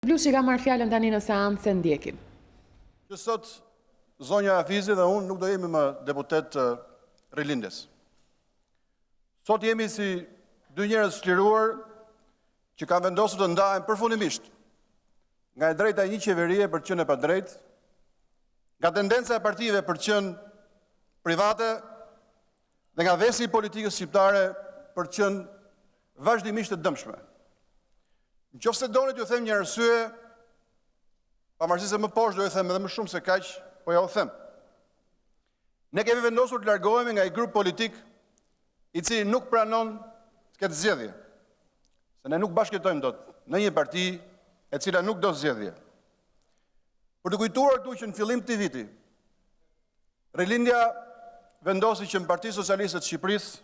Plus që ka marrë fjalën tani në seancë se ndjekim. Që sot zonja Hafizi dhe unë nuk do jemi më deputet rilindjes. Sot jemi si dy njerëz shliruar që kanë vendosur të ndahen përfundimisht nga e drejta e një qeverie për të qenë e padrejtë, nga tendenca e partive për të qenë private dhe nga vesi i politikës shqiptare për të qenë vazhdimisht të dëmshme. Nëse doni t'ju them një arsye, pavarësisht se më poshtë do ju them edhe më shumë se kaq, po ja u them. Ne kemi vendosur të largohemi nga një grup politik i cili nuk pranon të ketë zgjedhje. Se ne nuk bashkëtojmë dot në një parti e cila nuk do zgjedhje. Për të kujtuar këtu që në fillim të viti, Rilindja vendosi që në Parti Socialiste të Shqipërisë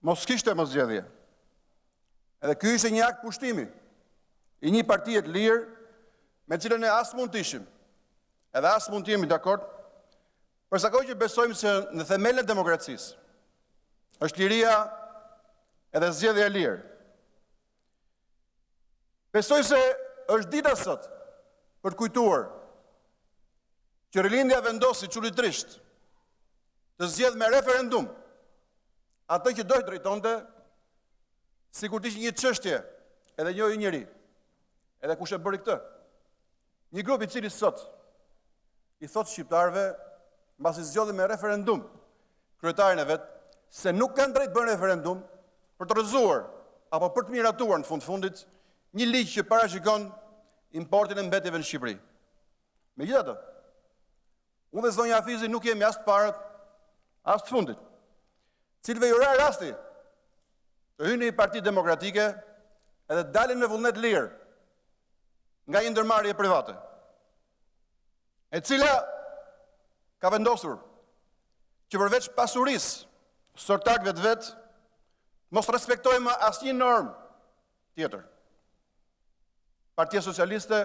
mos kishte më zgjedhje. Edhe ky ishte një akt pushtimi i një partie të lirë me cilën ne as mund të ishim, edhe as mund të jemi dakord, përsa kohë që besojmë se në themelën e demokracisë është liria edhe zgjedhja e lirë. Besoj se është dita sot për të kujtuar që Rilindja vendosi çuditërisht të zgjedh me referendum atë që do të drejtonte, sikur të ishte një çështje edhe jo i njëri. Edhe kush e bëri këtë? Një grup i cili sot i thot shqiptarëve, mbasi zgjodhi me referendum kryetarin e vet, se nuk kanë drejt bërë referendum për të rrëzuar apo për të miratuar në fundit një ligj që parashikon importin e mbetjeve në Shqipëri. Megjithatë, unë dhe zonja Hafizi nuk jemi as të parët, as të fundit, cilëve ju ra rasti të hyni i Parti Demokratike edhe dalin me vullnet lirë nga një ndërmarrje private, e cila ka vendosur që përveç pasurisë sortakëve të vet, mos respektojmë më asnjë normë tjetër. Partia Socialiste,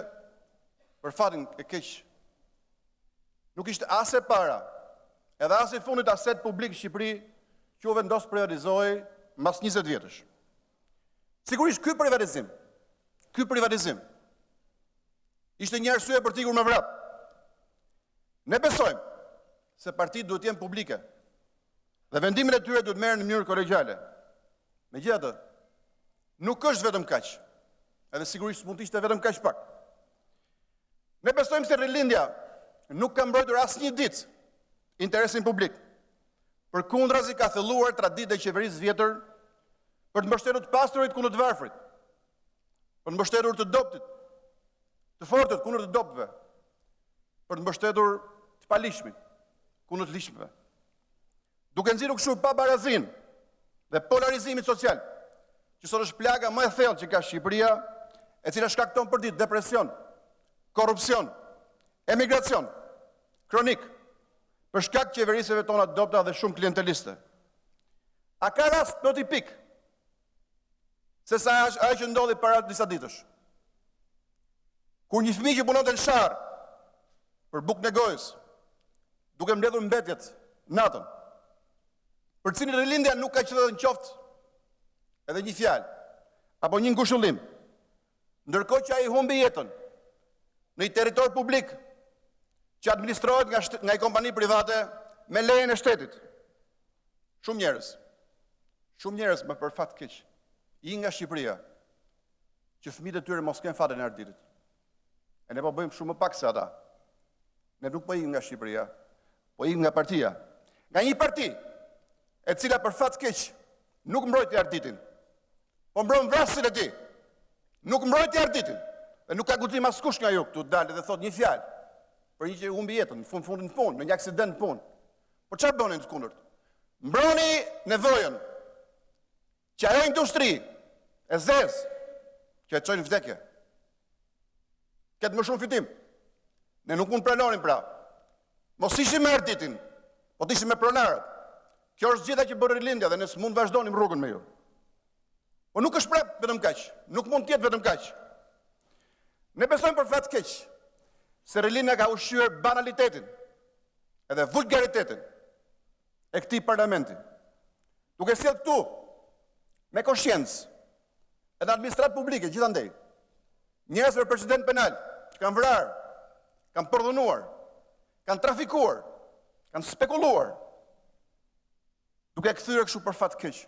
për fatin e keq, nuk ishte as e para, edhe as e fundit aset publik në Shqipëri që u vendos privatizohej mas 20 vjetësh. Sigurisht ky privatizim ishte një arsye për t'ikur me vrap. Ne besojmë se partitë duhet të jenë publike dhe vendimet e tyre duhet merren në mënyrë kolegjiale. Megjithatë, nuk është vetëm kaq. Edhe sigurisht mund të ishte vetëm kaq pak. Ne besojmë se Rilindja nuk ka mbrojtur asnjë ditë interesin publik. Përkundrazi ka thelluar traditë e qeverisë vjetër për të mbështetur të pastrurit kundër të varfrit, për të mbështetur të dobtit, të fortët kundër të dobtëve, për të mbështetur të palishmit kundër të lishmëve. Duke nxirur kështu pa barazin dhe polarizimin social, që sot është plaga më e thellë që ka Shqipëria, e cila shkakton përdit depresion, korrupsion, emigracion kronik, për shkak të qeverisjeve tona të dobta dhe shumë klienteliste. A ka rast më tipik se sa ajo që ndodhi para disa ditësh? Kur një fëmijë që punonte në sharr për bukë në gojës, duke mbledhur mbetjet natën, për cilin Rilindja nuk ka qenë në qoftë edhe një fjalë apo një ngushëllim, ndërkohë që ai humbi jetën në një territor publik që administrohet nga një kompani private me lejen e shtetit. Shumë njerëz më për fat keq, i nga Shqipëria, që fëmijët e tyre mos kenë fatën e arditit. E ne po bëjmë shumë më pak se ata. Ne nuk po ikim nga Shqipëria, po ikim nga partia. Nga një parti e cila për fat keq nuk mbrojti arditin, po mbron vrasin e tij. Nuk mbrojti arditin. Dhe nuk ka guxim askush nga ju këtu të dalë dhe thot një fjalë për një që humbi jetën, në fund, në një aksident në punë. Po çfarë bënin të kundërt? Mbroni nevojën që ajo industri e zezë që e çojnë në vdekje ketë më shumë fitim. Ne nuk mund pranonim pra. Mos ishim me arditin, po të ishim me pronarët. Kjo është zgjedhja që bërë Rilindja dhe ne s'mund vazhdonim rrugën me ju. Po nuk është prap vetëm kaq, nuk mund të jetë vetëm kaq. Ne besojmë për fat keq se Rilindja ka ushqyer banalitetin edhe vulgaritetin e këtij parlamenti. Duke sjellë këtu me koshiencë edhe administratë publike gjithandej njerëz për precedent penal, që kanë vrarë, kanë përdhunuar, kanë trafikuar, kanë spekuluar, duke kthyer kështu për fat keq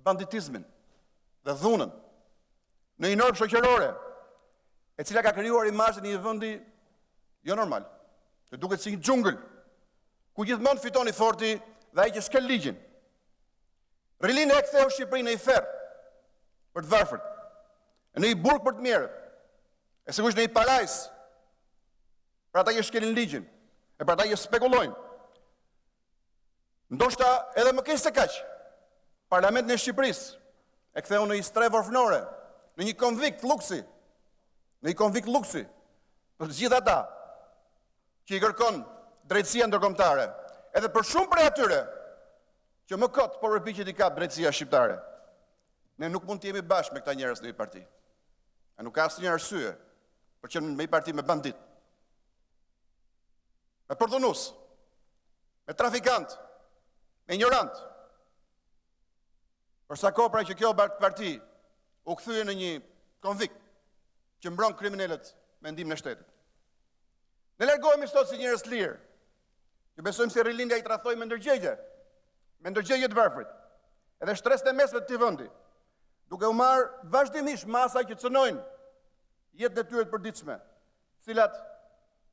banditizmin dhe dhunën në një normë shoqërore, e cila ka krijuar imazhin e një vendi jo normal, që duket si një xhungël, ku gjithmonë fiton i forti dhe ai që s'ka ligjin. Rilindja e ktheu Shqipërinë në një ferr për të varfërt, në një burg për të mirët, e sigurisht në një parajs për ata që s'kelin ligjin, e për ata që spekulojnë. Ndoshta edhe më keq se kaq, Parlamentin e Shqipërisë e ktheu në një strevë orfënore, në një konvikt luksi, për të gjithë ata që i kërkon drejtësia ndërkombëtare, edhe për shumë prej atyre që më kot po përpiqet i kap drejtësia shqiptare. Ne nuk mund të jemi bashkë me këta njerëz në një parti. E nuk ka asnjë arsye për që në një parti me bandit, me përdhunus, me trafikant, me ignorant. Për sa kohë pra që kjo parti u kthye në një konvikt që mbron kriminalet me ndihmën e shtetit. Ne largohemi sot si njerëz të lirë, që besojmë se rilindja i tradhoi me ndërgjegje të varfrit, edhe shtresën e mesme të këtij vendi, duke u marrë vazhdimisht masa që cënojnë jetën e tyre të përditshme, cilat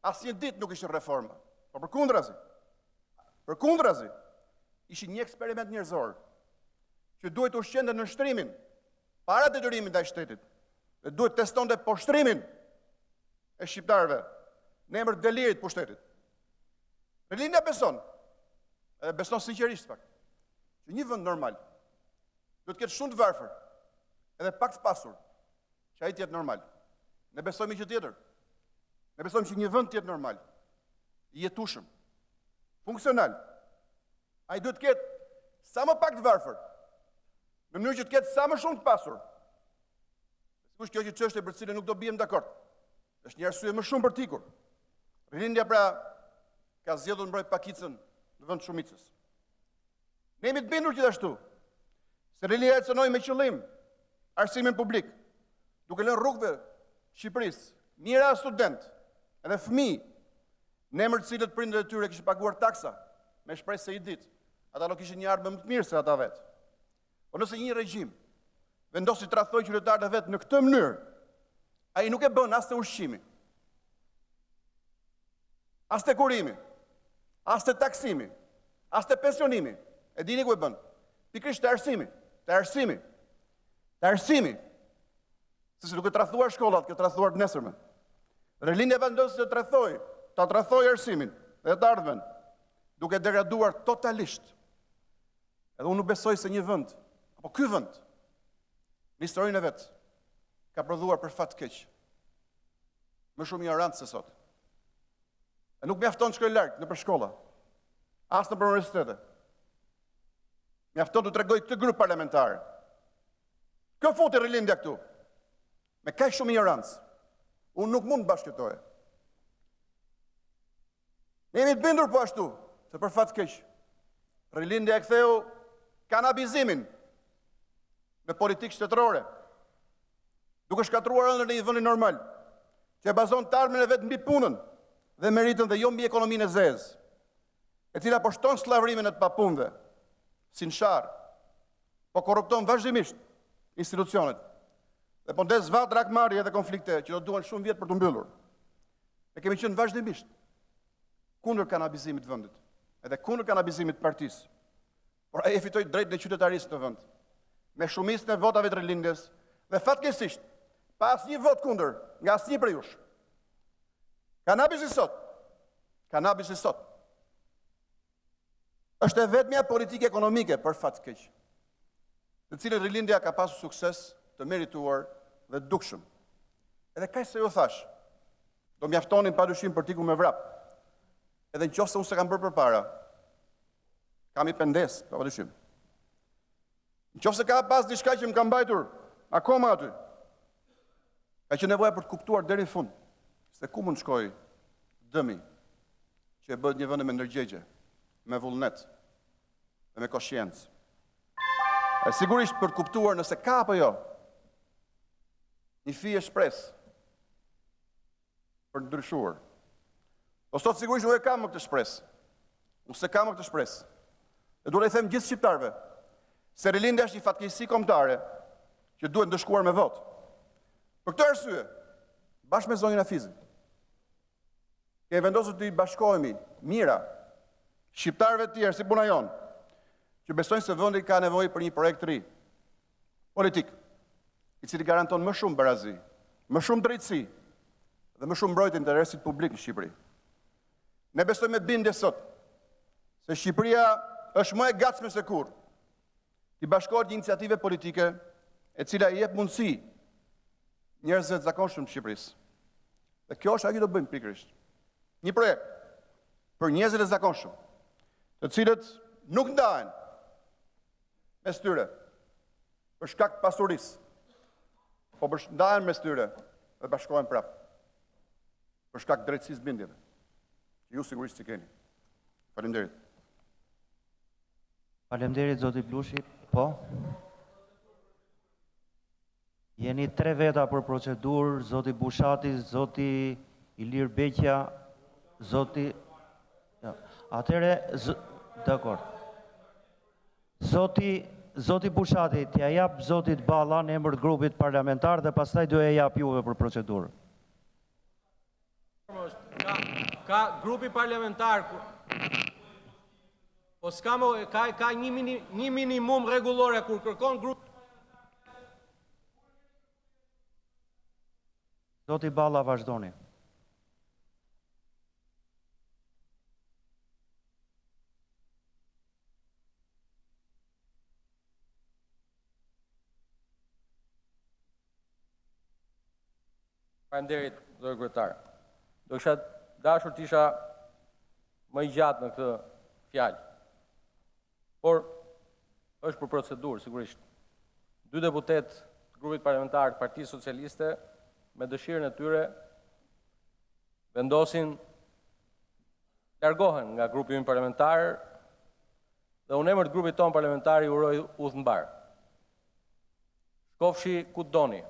asnjë ditë nuk ishin reforma, por përkundrazi, ishin një eksperiment njerëzor që duhet të ushqente në nështrimin para detyrimit ndaj shtetit, dhe duhet testonte poshtrimin e shqiptarëve në emër të delirit pushtetit. Rilindja beson, edhe beson sinqerisht pak, që një vend normal duhet të ketë shumë të varfër, edhe pak të pasur, që ai të jetë normal. Ne besojmë që tjetër. Ne besojmë që një vend të jetë normal, i jetueshëm, funksional, ai duhet të ketë sa më pak të varfër, në mënyrë që të ketë sa më shumë të pasur. Sigurisht kjo që çështje për cilën nuk do bijem dakord. Është një arsye më shumë për tikur. Rilindja pra ka zgjedhur mbroj pakicën në vend shumicës. Ne jemi të bindur gjithashtu se rilindja e cënoi me qëllim arsimin publik, duke lënë rrugëve Shqipërisë mijëra student edhe fëmijë në emër të cilët prindërit e tyre kishin paguar taksa me shpresë se një ditë ata do kishin një ardhmë më të mirë se ata vetë. Po nëse një regjim vendosi të tradhtojë qytetarët e vet në këtë mënyrë, ai nuk e bën as te ushqimi, as te kurimi, as te taksimi, as te pensionimi. E dini ku e bën? Pikërisht te arsimi. Se duke tradhtuar shkollat, kjo tradhtuar të nesërmen. Rilindja vendosi të tradhtojë arsimin dhe të ardhmen, duke degraduar totalisht. Edhe unë nuk besoj se një vend, apo ky vend, në historinë e vet, ka prodhuar për fat keq më shumë ignorancë se sot. E nuk mjafton të shkoj larg nëpër shkolla, as nëpër universitete. Mjafton të tregoj këtë grup parlamentar. Kë futi rilindja këtu? Me kaq shumë ignorancë. Unë nuk mund të bashkëtoje. Ne jemi të bindur po ashtu, se për fat keq, rilindja e ktheu kanabizimin me politikë shtetërore, duke shkatruar ëndër në një vend normal, që e bazon të ardhmen e vet mbi punën dhe meritën dhe jo mbi ekonominë e zezë, e cila po shton sllavërimin e të papunëve, si në sharr, po korrupton vazhdimisht institucionet, dhe po ndes vat rakmarrje dhe konflikte që do duan shumë vjet për të mbyllur. Ne kemi qenë vazhdimisht kundër kanabizimit të vendit, edhe kundër kanabizimit të partisë. Por ai e fitoi drejtën e qytetarisë në vend, me shumicën e votave të rilindjes, dhe fatkeqësisht, pa asnjë vot kundër nga asnjë prej jush. Kanabisi sot është e vetmja politikë ekonomike për fat keq, në cilën rilindja ka pasur sukses të merituar dhe dukshëm. Edhe kaq se ju thash, do mjaftonin padyshim për tiku me vrap. Edhe nëse unë se kam bërë përpara, kam i pendes, padyshim. Nëse ka pas diçka që më ka mbajtur akoma aty, ka që nevoja për të kuptuar deri në fund, se ku mund shkoj dëmi që e bëhet një vend me ndërgjegje, me vullnet dhe me koshiencë. E sigurisht për të kuptuar nëse ka apo jo një fije shpresë për të ndryshuar. Po sot sigurisht nuk e kam më këtë shpresë. Unë se kam më këtë shpresë. E duhet i them gjithë shqiptarëve se rilindja është një fatkeqësi kombëtare që duhet ndëshkuar me votë. Për këtë arsye, bashkë me zonjën Hafizin, kemi vendosur të i bashkohemi mira shqiptarëve të tjerë si puna jonë, që besojnë se vendi ka nevojë për një projekt të ri politik, i cili garanton më shumë barazi, më shumë drejtësi dhe më shumë mbrojtje interesit publik në Shqipëri. Ne besojmë me bindje sot se Shqipëria është më e gatshme se kurrë të bashkohet një iniciative politike e cila i jep mundësi njerëzve të zakonshëm të Shqipërisë. Dhe kjo është ajo që do bëjmë pikërisht. Një projekt për njerëzit e zakonshëm, të cilët nuk ndahen mes tyre për shkak të pasurisë, po ndahen mes tyre dhe bashkohen prapë për shkak të drejtësisë bindjeve, që ju sigurisht si keni. Faleminderit. Faleminderit zoti Blushi. Po. Jeni 3 veta për procedurë, zoti Bushati, zoti Ilir Beqja, zoti... Atëre, dakor. Zoti Bushati, t'ja jap zotit Balla në emër të grupit parlamentar dhe pastaj do e jap juve për procedurë. Ka grupi parlamentar, po ka një minimum rregullore kur kërkon grup. Zoti Balla, vazhdoni. Faleminderit, zoti kryetar. Do kisha dashur të isha më i gjatë në këtë fjalë. Por është për procedurë, sigurisht. 2 deputet të grupit parlamentar të Partisë Socialiste me dëshirën e tyre vendosin largohen nga grupi ynë parlamentar dhe unë emër të grupit tonë parlamentar i uroj udhë mbar. Shkofshi ku doni.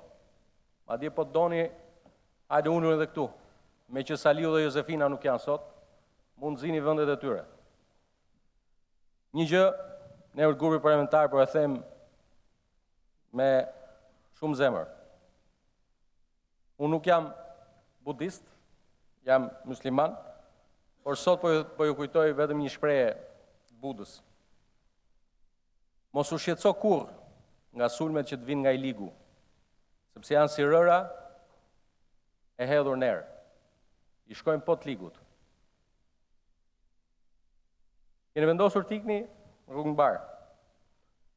Madje po doni, hajde unë edhe këtu. Me që Saliu dhe Josefina nuk janë sot, mund zini vendet e tyre. Një gjë, ne emër të grupit parlamentar po e them me shumë zemër. Unë nuk jam budist, jam musliman, por sot po ju kujtoj vetëm një shprehje të Budës. Mos u shqetëso kurrë nga sulmet që të vinë nga i ligu, sepse janë si rëra e hedhur nerë. I shkojnë pot ligut. Keni vendosur t'ikni rrugë mbar.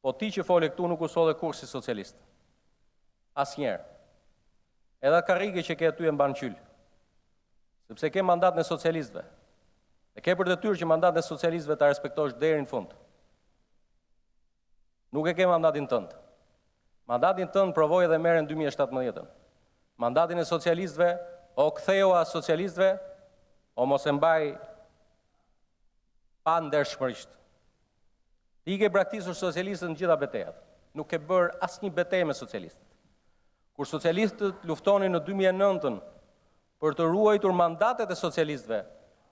Po ti që fole këtu nuk u solle kurrë si socialist. Asnjëherë. Edhe karrige që ke aty e mban qyl. Sepse ke mandat në socialistëve. E ke për detyrë që mandat në socialistëve ta respektosh deri në fund. Nuk e ke mandatin tënd. Mandatin tënd provoi edhe merre në 2017. Mandatin e socialistëve o ktheu as socialistëve, o mos e mbaj pa ndershmërisht. Ti ke braktisur socialistët në gjitha betejat. Nuk ke bërë asnjë betejë me socialistët. Kur socialistët luftonin në 2009 për të ruajtur mandatet e socialistëve,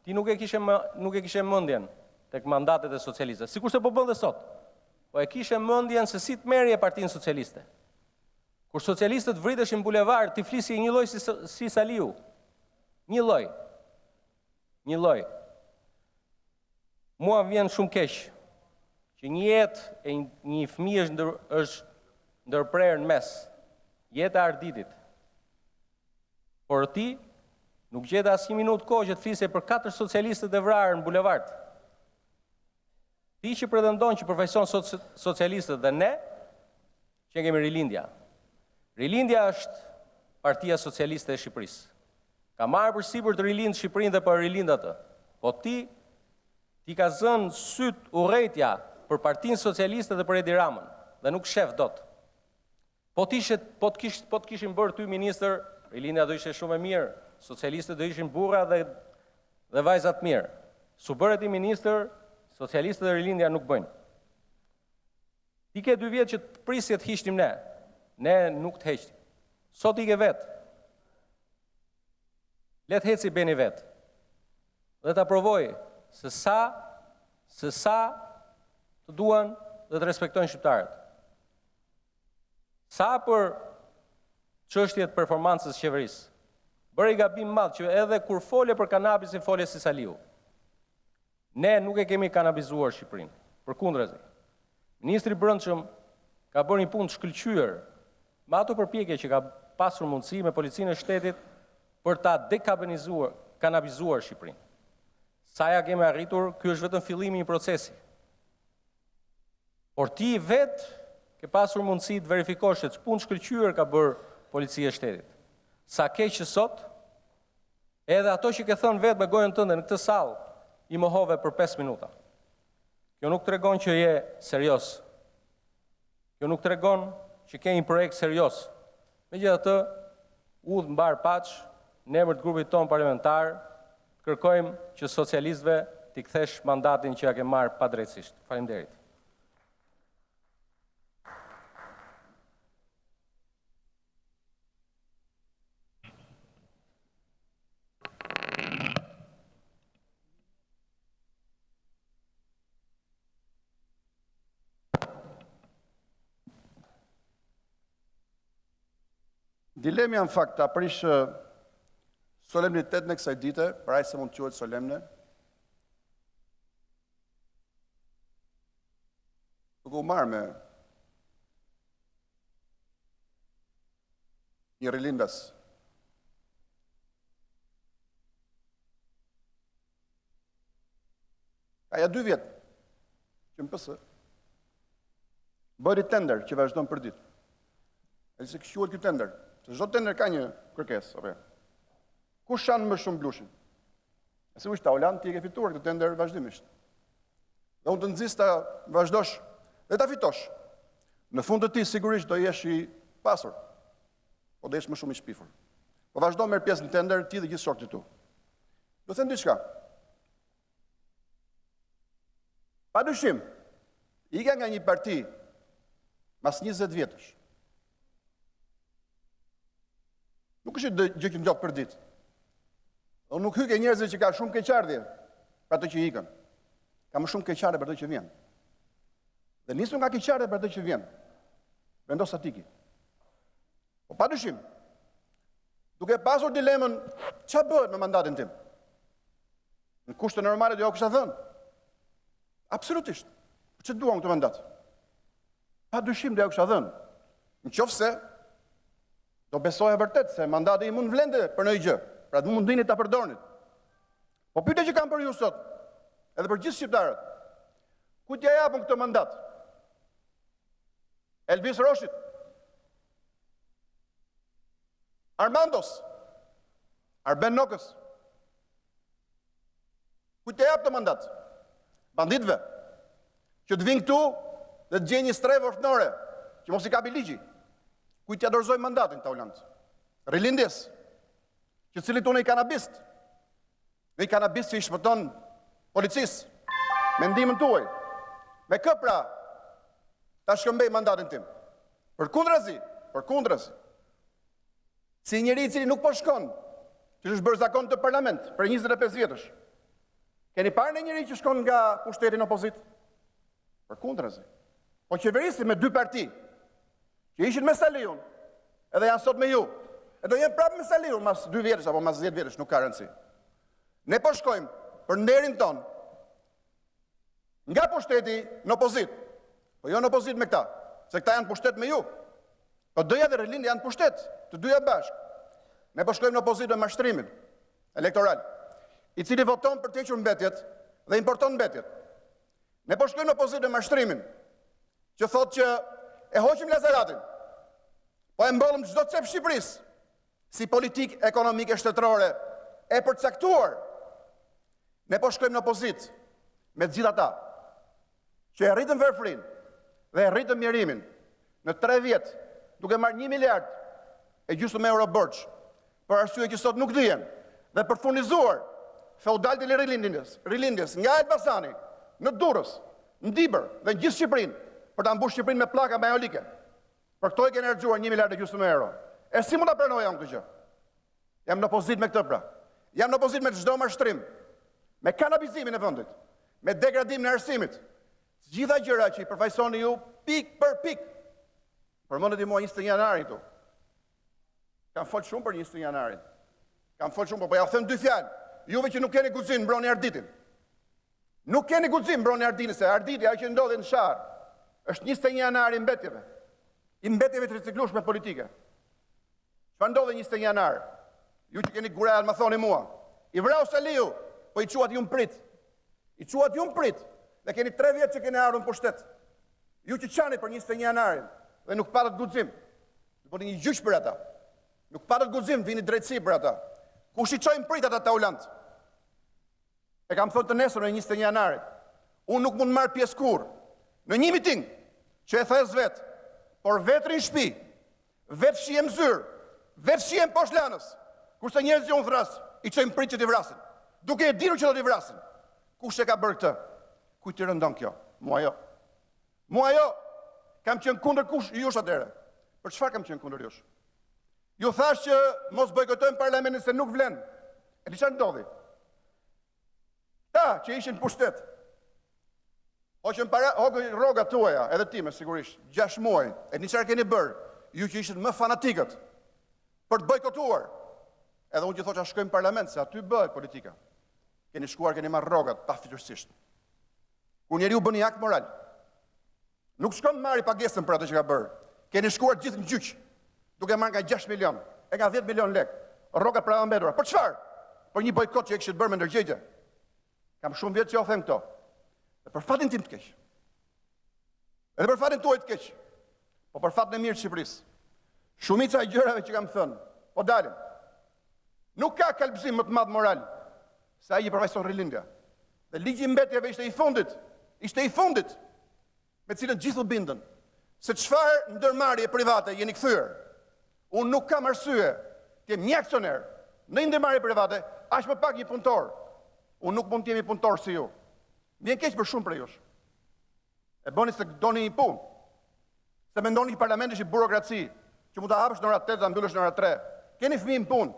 ti nuk e kishe mendjen tek mandatet e socialistëve, sikurse po bën dhe sot. Po e kishe mendjen se si të merrje Partinë Socialiste. Kur socialistët vriteshin në bulevard, ti flisje një lloj si Saliu. Një lloj. Mua vjen shumë keq që një jetë e një fëmijë është ndërprerë në mes, jeta e arditit. Por ti nuk gjete as një minutë kohë që të flisje për 4 socialistët e vrarë në bulevard. Ti që pretendon që përfaqëson socialistët dhe ne, që kemi rilindja. Rilindja është Partia Socialiste e Shqipërisë. Ka marrë përsipër të rilindë Shqipërinë dhe për rilindë atë. Po ti ka zënë syt urrejtja për Partinë Socialiste dhe për Edi Ramën, dhe nuk shef dot. Po të kishin bërë ty ministër, rilindja do ishte shumë e mirë, socialistët do ishin burra dhe vajza të mirë. Su bëre ti ministër, socialistët dhe rilindja nuk bëjnë. Ti ke 2 vjet që të prisje të hiqnim ne. Ne nuk të heqtim. Sot i ke vetë. let heci beni vetë. Dhe të aprovoj se sa të duan dhe të respektojnë shqiptarët. Sa për çështjet performancës qeverisë. Bëri gabim madh që edhe kur fole për kanabisin fole si Saliu. Ne nuk e kemi kanabizuar Shqipërinë. Përkundërzi. Ministri i Brendshëm ka bërë një punë të shkëlqyer me ato përpjekje që ka pasur mundësi me policinë e shtetit për ta kanabizuar Shqipërinë. Sa ja kemi arritur, ky është vetëm fillimi i një procesi. Por ti vetë ke pasur mundësi të verifikosh se ç'punë shkëlqyer ka bërë policia e shtetit. Sa keq që sot, edhe ato që ke thënë vetë me gojën tënde në këtë sallë, i mohove për 5 minuta. Kjo nuk tregon që je serios. Kjo nuk tregon që ke një projekt serios. Megjithatë, udhë mbar paç, në emër të grupit ton parlamentar, kërkojmë që socialistëve t'i kthesh mandatin që ja ke marrë padrejtësisht. Faleminderit. Dilemja në fakt të aprish solemnitet në kësaj dite, për aq se mund të quhet solemne, duke u marrë me një rilindas. Aja 2 vjetë që më pësë, bëri tender që vazhdon për ditë. E se këshuat kjo tender. Se çdo tender ka një kërkesë, apo. Kush shanë më shumë blushin? E se ta Oland, ti e ke fituar këtë tender vazhdimisht. Dhe unë të nxis ta vazhdosh dhe ta fitosh. Në fund të ti sigurisht do jesh i pasur, po do jesh më shumë i shpifur. Po vazhdo merr pjesë në tender ti dhe gjithë shokët tu. Do them diçka. Padyshim, ika nga një parti mas 20 vjetësh. Nuk është gjë që ndodh për ditë. Unë nuk hyke njerëzve që ka shumë keqardhje për ato që ikën. Ka më shumë keqardhje për ato që vjen. Dhe nisu nga keqardhja për ato që vjen. Vendos atiki. Po padyshim, duke pasur dilemën, ç'a bëhet me mandatin tim? Në kushte normale do ja kisha dhënë. Absolutisht. Po ç'e duam këtë mandat? Padyshim do ja kisha dhënë. Nëse do besoja vërtet se mandati i mund vlende për në i gjë, pra të mundinit të përdornit. Po pyetja që kam për ju sot, edhe për gjithë shqiptarët, ku t'ja japën këtë mandat? Elvis Roshit? Armandos? Arben Nokës? Ku t'ja japë të mandat? Banditëve? Që të vinë këtu dhe të gjenjë një strevë ortënore, që mos i kapi ligji. Kujt ja dorëzoj mandatin ta Oland? Rilindjes, që cilit unë i kanabist, dhe i kanabist që i shpëton policisë, me ndihmën tuaj, me kë pra ta shkëmbej mandatin tim. Përkundrazi, si njëri i cili nuk po shkon, që është bërë zakon të parlament për 25 vjetësh. Keni parë në njëri që shkon nga pushteti në opozit? Përkundrazi. Po qeverisi me 2 parti, që ishin me Saliun, edhe janë sot me ju, e do jenë prapë me Saliun, mas 2 vjetësh, apo mas 10 vjetësh, nuk ka rëndësi. Ne po shkojmë për nderin ton, nga pushteti në opozit, po jo në opozit me këta, se këta janë pushtet me ju, po doja dhe Rilindi janë pushtet, të dyja bashkë. Ne po shkojmë në opozit me mashtrimin elektoral, i cili voton për të hequr mbetjet dhe importon mbetjet. Ne po shkojmë në opozit me mashtrimin, që thotë që e hoqim lazaratin, po e mbollëm çdo cep Shqipërisë, si politikë ekonomike shtetërore e përcaktuar. Ne po shkojmë në opozit me të gjithë ata që e rritën verfrin dhe e rritën mjerimin në 3 vjet, duke marrë 1 miliard e gjysmë euro borxh, për arsye që sot nuk dihen, dhe për furnizuar feudalët e Rilindjes nga Elbasani, në Durrës, në Dibër dhe në gjithë Shqipërinë, për ta mbushur Shqipërinë me pllaka majolike. Për këto e keni harxuar 1 miliard e gjysmë euro. E si mund ta pranoj jam këtë gjë? Jam në opozit me këtë pra. Jam në opozit me çdo mashtrim, me kanabizimin e vendit, me degradimin e arsimit. Gjitha gjëra që i përfaqësoni ju pik për pik. Përmendet i mua 21 janarin këtu. Kam folë shumë për 21 janarin. Kam folë shumë, po ja u them dy fjalë. Juve që nuk keni guxim mbroni Arditin. Nuk keni guxim mbroni Arditin, se Arditi ajo që ndodhi në Sharr është 21 janari i mbetjeve. I mbetjeve të riciklueshme politike. Çfarë ndodhi 21 janar? Ju që keni gurel më thoni mua. I vrau Saliu, po i quat ju mprit. I quat ju mprit. Dhe keni 3 vjet që keni ardhur në pushtet. Ju që qani për 21 janarin dhe nuk patët guxim. Do bëni një gjyq për ata. Nuk patët guxim, vini drejtësi për ata. Kush i çoi mprit ata taulant? E kam thënë të nesër në 21 janarit. Unë nuk mund marr pjesë kurrë në një miting që e thes vet, por vetrin në shtëpi, vetë shihem zyrë, vetë shihem poshtë lanës. Kurse njerëzit që unë thras, i çojnë prit që t'i vrasin. Duke e ditur që do t'i vrasin. Kush e ka bërë këtë? Kujt i rëndon kjo? Mua jo. Mua jo. Kam qenë kundër kush jush atëherë. Për çfarë kam qenë kundër jush? Ju thash që mos bojkotojmë parlamentin se nuk vlen. E di çfarë ndodhi? Ta që ishin pushtet. Hoqën rrogat tuaja, edhe time sigurisht, 6 muaj. E di çfarë keni bërë? Ju që ishin më fanatikët për të bojkotuar. Edhe unë që thoqa shkojmë në parlament, se aty bëhet politika. Keni shkuar, keni marrë rrogat, pa fytyrësisht. Kur njeriu bën një akt moral, nuk shkon marri pagesën për atë që ka bërë. Keni shkuar gjithë në gjyq, duke marrë nga 6 milion, e nga 10 milion lek, rrogat pra mbetura. Për çfarë? Për një bojkot që e kishit bërë me ndërgjegje. Kam shumë vjet që o them këto. Dhe për fatin tim të keq. Edhe për fatin tuaj të keq. Po për fatin e mirë të Shqipërisë. Shumica e gjërave që kam thënë, po dalin. Nuk ka kalbëzim më të madh moral se ai i përfaqëson rilindja. Dhe ligji i mbetjeve ishte i fundit, me cilën gjithë u bindën, se çfarë ndërmarrje private jeni kthyer. Unë nuk kam arsye të jem një aksioner në ndërmarrje private, aq më pak një punëtor. Unë nuk mund të jem i punëtor si ju. Vjen keq për shumë prej jush. E bëni se doni një punë. Se mendoni që parlamenti është burokraci, që mund ta hapësh në orë 8 dhe ta mbyllësh në orë 3. Keni fëmijë në punë.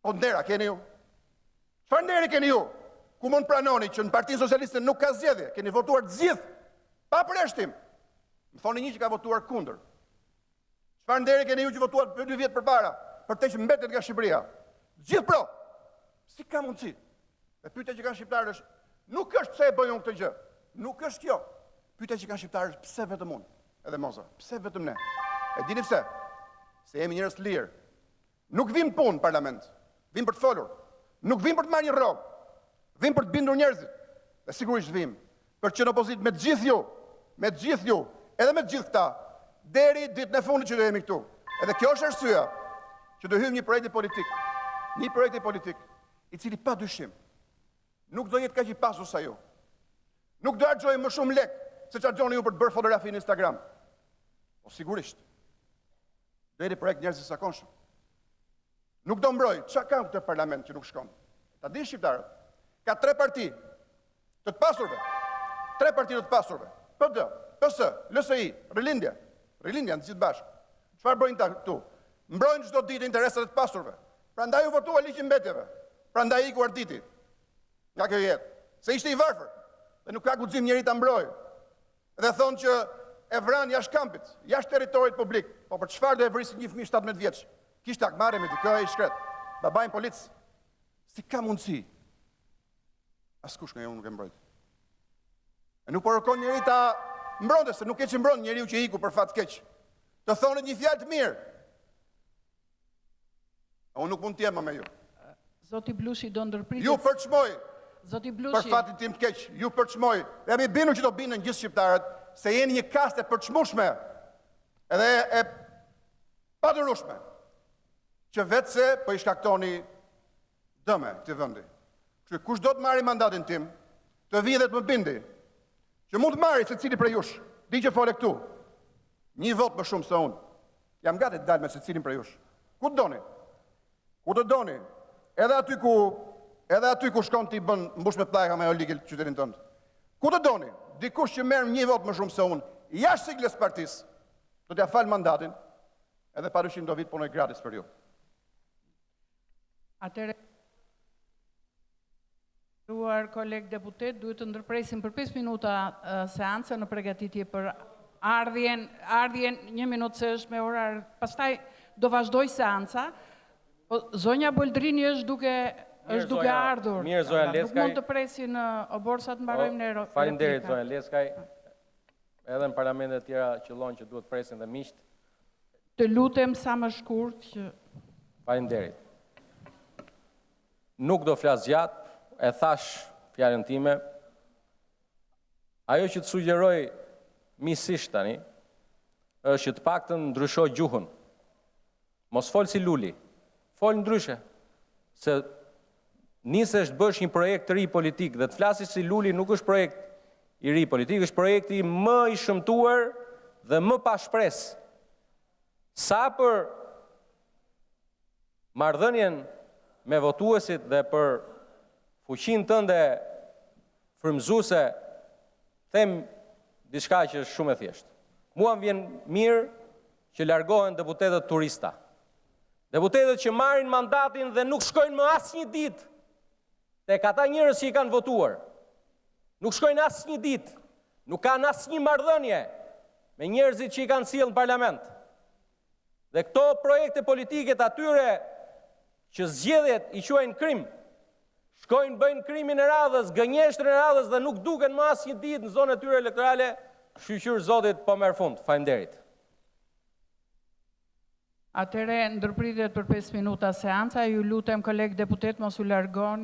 Po ndera keni ju? Çfarë nderi keni ju? Ku mund pranoni që në Partinë Socialiste nuk ka zgjedhje? Keni votuar të gjithë pa përjashtim. Më thoni një që ka votuar kundër. Çfarë nderi keni ju që votuat për 2 vjet përpara, për të që mbetet nga Shqipëria? Gjithë pro. Si ka mundësi? E pyetja që kanë shqiptarët është, nuk është pse e bëjnë këtë gjë. Nuk është kjo. Pyetja që kanë shqiptarët është pse vetëm unë? Edhe moza, pse vetëm ne? E dini pse? Se jemi njerëz të lirë. Nuk vim punë në parlament. Vim për të folur. Nuk vim për të marrë një rrogë. Vim për të bindur njerëzit. Dhe sigurisht vim për të qenë opozit me të gjithë ju, edhe me të gjithë këta, deri ditën e fundit që do jemi këtu. Edhe kjo është arsyeja që do hyjmë një projekt politik, i cili pa dyshim nuk do jetë kaq i pasur sa ju. Nuk do harxojmë më shumë lek se çfarë harxoni ju për të bërë fotografi në Instagram. Po sigurisht. Do jetë projekt njerëzis zakonshëm. Nuk do mbroj, çka ka këtë parlament që nuk shkon? Ta dinë shqiptarët. Ka 3 parti të pasurve. 3 parti të pasurve. PD, PS, LSI, Rilindja në gjithë bashkë. Çfarë bëjnë ta këtu? Mbrojnë çdo ditë interesat e të pasurve. Prandaj u votua ligjin mbetjeve. Prandaj iku Arditi nga kjo jetë. Se ishte i varfër dhe nuk ka guxim njeri ta mbrojë. Dhe thonë që e vran jashtë kampit, jashtë territorit publik. Po për çfarë do e vrisin një fëmijë 17 vjeç? Kishte akmarrje me dikë i shkret. Babai në polic. Si ka mundësi? Askush nga ju nuk e mbrojt. E nuk porokon njeri ta mbronte, se nuk e që mbron njeriu që iku për fat keq. Të thonë një fjalë të mirë. Unë nuk mund të jem me ju. Zoti Blushi do ndërpritet. Ju përçmoj. Zoti Blushi. Për fatin tim të keq, ju përçmoj. Dhe jam i bindur që do bindën gjithë shqiptarët se jeni një kaste përçmueshme edhe e padurueshme. Që vetë se po i shkaktoni dëme këtij vendi. Që kush do të marri mandatin tim, të vijë dhe të më bindi, që mund të marri secili prej jush, di që fole këtu, një vot më shumë se unë. Jam gati të dalë me secilin prej jush. Ku të doni? Ku të doni? Edhe aty ku shkon ti bën mbush me pllajka me oligël qytetin tënd. Ku të doni? Dikush që merr një vot më shumë se unë, jashtë sigles partisë, do t'ja fal mandatin, edhe padyshim do vit punoj gratis për ju. Atëre nderuar koleg deputet, duhet të ndërpresim për 5 minuta seancën në përgatitje për ardhjen 1 minutë se është me orar, pastaj do vazhdoj seanca. Po, zonja Boldrini është duke ardhur. Mirë, zonja Leskaj. Nuk mund të presin oborsat mbarojmë ne Faleminderit, replika. zonja Leskaj. Edhe në parlamentet e tjera qëllon që duhet presin dhe miqt. Të lutem sa më shkurt që... Faleminderit. Nuk do flas gjatë, e thash fjalën time. Ajo që të sugjeroj misisht tani, është që të paktën ndryshoj gjuhën. Mos fol si Luli, fol ndryshe. Se nisesh të bësh një projekt të ri politik dhe të flasish si Luli nuk është projekt i ri politik, është projekti më i shëmtuar dhe më pa shpresë. Sa për marrëdhënien me votuesit dhe për fuqinë tënde frymëzuese, them diçka që është shumë e thjeshtë. Mua më vjen mirë që largohen deputetët turista. Deputetët që marrin mandatin dhe nuk shkojnë më asnjë ditë tek ata njerëz që i kanë votuar. Nuk shkojnë asnjë ditë, nuk kanë asnjë marrëdhënie me njerëzit që i kanë sjellë në parlament. Dhe këto projekte politike të atyre që zgjedhjet i quajnë krim, shkojnë bëjnë krimin e radhës, gënjeshtrin e radhës dhe nuk duken më asnjë ditë në zonën e tyre elektorale, shqyqyr Zotit po merr fund. Faleminderit. Atëre ndërpritet për 5 minuta seanca, ju lutem koleg deputet mos u largoni.